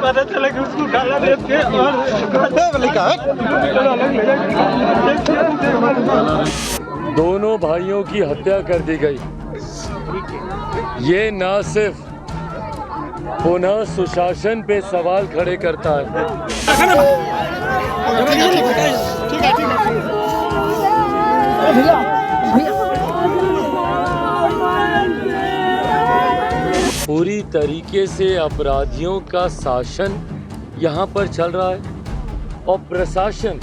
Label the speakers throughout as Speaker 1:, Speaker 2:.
Speaker 1: पता चला कि उसको डाला रेत के और
Speaker 2: दोनों भाइयों की हत्या कर दी गई। ये न सिर्फ पुनः सुशासन पे सवाल खड़े करता है, पूरी तरीके से अपराधियों का शासन यहाँ पर चल रहा है और प्रशासन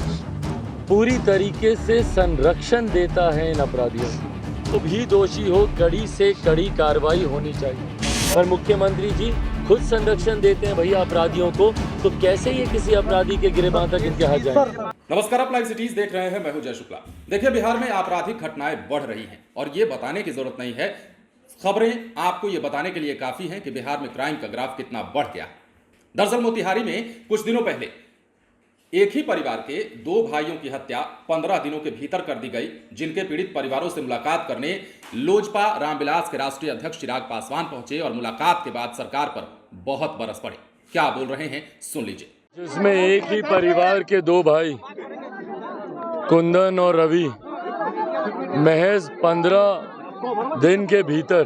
Speaker 2: पूरी तरीके से संरक्षण देता है इन अपराधियों को। तो भी दोषी हो, कड़ी से कड़ी कार्रवाई होनी चाहिए। पर मुख्यमंत्री जी खुद संरक्षण देते हैं भैया अपराधियों को, तो कैसे ये किसी अपराधी के गिरबान तक इनके हाथ जाए।
Speaker 3: नमस्कार, आप लाइव सिटीज देख रहे हैं। मैं हूं जय शुक्ला। देखिए, बिहार में आपराधिक घटनाएं बढ़ रही हैं और ये बताने की जरूरत नहीं है, खबरें आपको ये बताने के लिए काफी हैं कि बिहार में क्राइम का ग्राफ कितना बढ़ गया। दरअसल मोतिहारी में कुछ दिनों पहले एक ही परिवार के दो भाइयों की हत्या 15 दिनों के भीतर कर दी गई, जिनके पीड़ित परिवारों से मुलाकात करने लोजपा रामविलास के राष्ट्रीय अध्यक्ष चिराग पासवान पहुंचे और मुलाकात के बाद सरकार पर बहुत बरस पड़े। क्या बोल रहे हैं, सुन लीजिए।
Speaker 2: जिसमें एक ही परिवार के दो भाई कुंदन और रवि महज 15 दिन के भीतर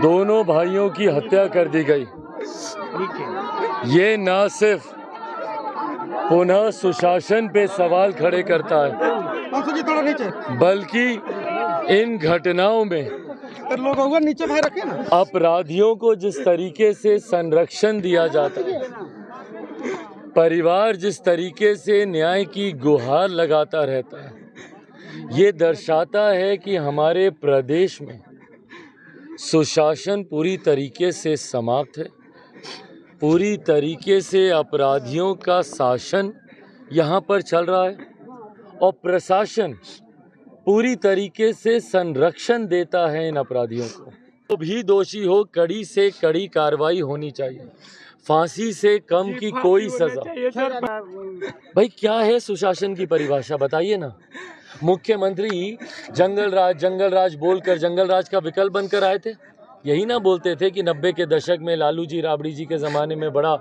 Speaker 2: दोनों भाइयों की हत्या कर दी गई। ये न सिर्फ पुनः सुशासन पे सवाल खड़े करता है, बल्कि इन घटनाओं में
Speaker 1: नीचे भाई रखे ना,
Speaker 2: अपराधियों को जिस तरीके से संरक्षण दिया जाता है, परिवार जिस तरीके से न्याय की गुहार लगाता रहता है, ये दर्शाता है कि हमारे प्रदेश में सुशासन पूरी तरीके से समाप्त है। पूरी तरीके से अपराधियों का शासन यहाँ पर चल रहा है और प्रशासन पूरी तरीके से संरक्षण देता है इन अपराधियों को। तो भी दोषी हो, कड़ी से कड़ी कार्रवाई होनी चाहिए। फांसी से कम की कोई सजा। भाई क्या है सुशासन की परिभाषा, बताइए ना। मुख्यमंत्री जंगल राज बोलकर जंगल राज का विकल्प बनकर आए थे। यही ना बोलते थे कि 90 के दशक में लालू जी राबड़ी जी के ज़माने में बड़ा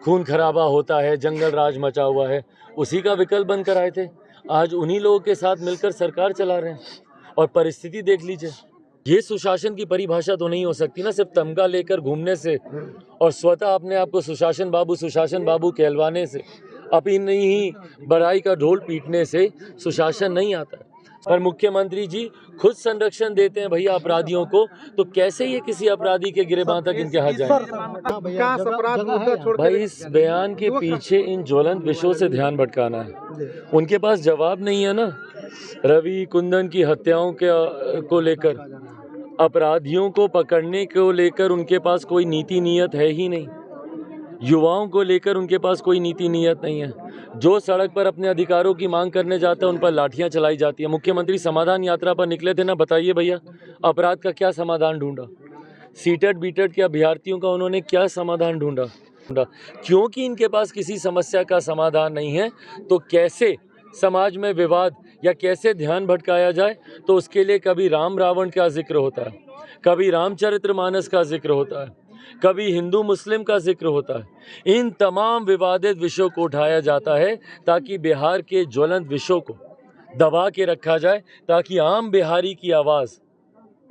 Speaker 2: खून खराबा होता है, जंगल राज मचा हुआ है, उसी का विकल्प बनकर आए थे। आज उन्हीं लोगों के साथ मिलकर सरकार चला रहे हैं और परिस्थिति देख लीजिए। ये सुशासन की परिभाषा तो नहीं हो सकती ना, सिर्फ तमगा लेकर घूमने से और स्वतः अपने आप को सुशासन बाबू कहलवाने से, अपनी ही बड़ाई का ढोल पीटने से सुशासन नहीं आता है। पर मुख्यमंत्री जी खुद संरक्षण देते हैं भैया अपराधियों को, तो कैसे ये किसी अपराधी के गिरबान तक इनके हाथ जाए। भाई इस बयान के पीछे इन ज्वलंत विषयों से ध्यान भटकाना है। उनके पास जवाब नहीं है ना। रवि कुंदन की हत्याओं को लेकर, अपराधियों को पकड़ने को लेकर उनके पास कोई नीति नियत है ही नहीं। युवाओं को लेकर उनके पास कोई नीति नियत नहीं है। जो सड़क पर अपने अधिकारों की मांग करने जाता है उन पर लाठियां चलाई जाती है। मुख्यमंत्री समाधान यात्रा पर निकले थे ना, बताइए भैया अपराध का क्या समाधान ढूंढा। सीटेट बीटेट के अभ्यर्थियों का उन्होंने क्या समाधान ढूंढा। क्योंकि इनके पास किसी समस्या का समाधान नहीं है, तो कैसे समाज में विवाद या कैसे ध्यान भटकाया जाए, तो उसके लिए कभी राम रावण का जिक्र होता है, कभी रामचरितमानस का जिक्र होता है, कभी हिंदू मुस्लिम का जिक्र होता है। इन तमाम विवादित विषयों को उठाया जाता है ताकि बिहार के ज्वलंत विषयों को दबा के रखा जाए, ताकि आम बिहारी की आवाज़,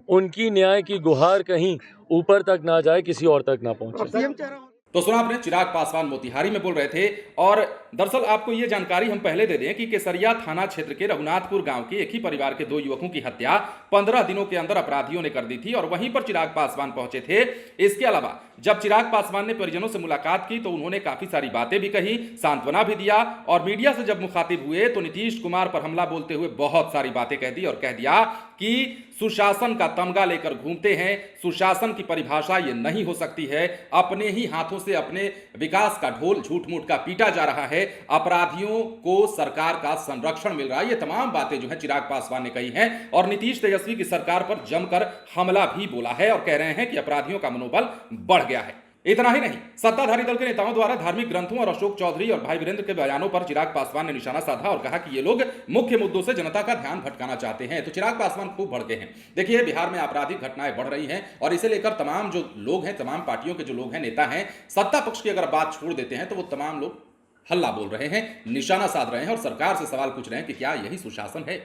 Speaker 2: उनकी न्याय की गुहार कहीं ऊपर तक ना जाए, किसी और तक ना पहुंचे।
Speaker 3: तो सुना आपने, चिराग पासवान मोतिहारी में बोल रहे थे। और दरअसल आपको ये जानकारी हम पहले दे दें कि केसरिया थाना क्षेत्र के रघुनाथपुर गांव के एक ही परिवार के दो युवकों की हत्या 15 दिनों के अंदर अपराधियों ने कर दी थी और वहीं पर चिराग पासवान पहुंचे थे। इसके अलावा जब चिराग पासवान ने परिजनों से मुलाकात की तो उन्होंने काफी सारी बातें भी कही, सांत्वना भी दिया और मीडिया से जब मुखातिब हुए तो नीतीश कुमार पर हमला बोलते हुए बहुत सारी बातें कह दी और कह दिया कि सुशासन का तमगा लेकर घूमते हैं। सुशासन की परिभाषा ये नहीं हो सकती है। अपने ही हाथों से अपने विकास का ढोल झूठ मूठ का पीटा जा रहा है। अपराधियों को सरकार का संरक्षण मिल रहा है। ये तमाम बातें जो है चिराग पासवान ने कही हैं और नीतीश तेजस्वी की सरकार पर जमकर हमला भी बोला है और कह रहे हैं कि अपराधियों का मनोबल बढ़ गया है। इतना ही नहीं, सत्ताधारी दल के नेताओं द्वारा धार्मिक ग्रंथों और अशोक चौधरी और भाई वीरेंद्र के बयानों पर चिराग पासवान ने निशाना साधा और कहा कि ये लोग मुख्य मुद्दों से जनता का ध्यान भटकाना चाहते हैं। तो चिराग पासवान खूब भड़के हैं। देखिए, बिहार में आपराधिक घटनाएं बढ़ रही हैं और इसे लेकर तमाम जो लोग हैं, तमाम पार्टियों के जो लोग हैं, नेता हैं, सत्ता पक्ष की अगर बात छोड़ देते हैं तो वो तमाम लोग हल्ला बोल रहे हैं, निशाना साध रहे हैं और सरकार से सवाल पूछ रहे हैं कि क्या यही सुशासन है।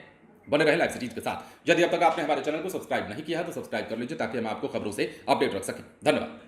Speaker 3: बने रहे लाइव सिटीज के साथ। यदि अब तक आपने हमारे चैनल को सब्सक्राइब नहीं किया है तो सब्सक्राइब कर लीजिए ताकि हम आपको खबरों से अपडेट रख सकें। धन्यवाद।